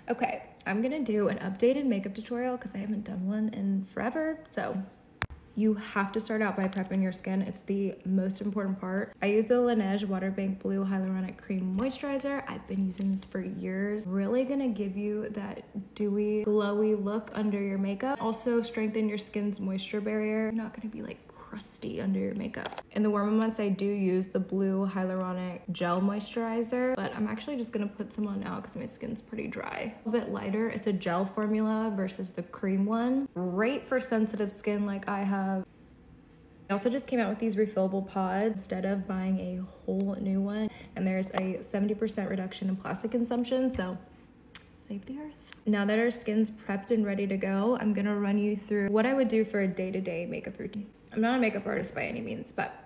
Okay, I'm gonna do an updated makeup tutorial because I haven't done one in forever. So you have to start out by prepping your skin. It's the most important part. I use the LANEIGE Water Bank Blue Hyaluronic Cream Moisturizer. I've been using this for years. Really gonna give you that dewy, glowy look under your makeup. Also strengthen your skin's moisture barrier. You're not gonna be like crusty under your makeup. In the warmer months, I do use the Blue Hyaluronic Gel Moisturizer, but I'm actually just gonna put some on now because my skin's pretty dry. A bit lighter. It's a gel formula versus the cream one. Great for sensitive skin like I have. I also just came out with these refillable pods instead of buying a whole new one. And there's a 70% reduction in plastic consumption, so save the earth. Now that our skin's prepped and ready to go, I'm gonna run you through what I would do for a day-to-day makeup routine. I'm not a makeup artist by any means, but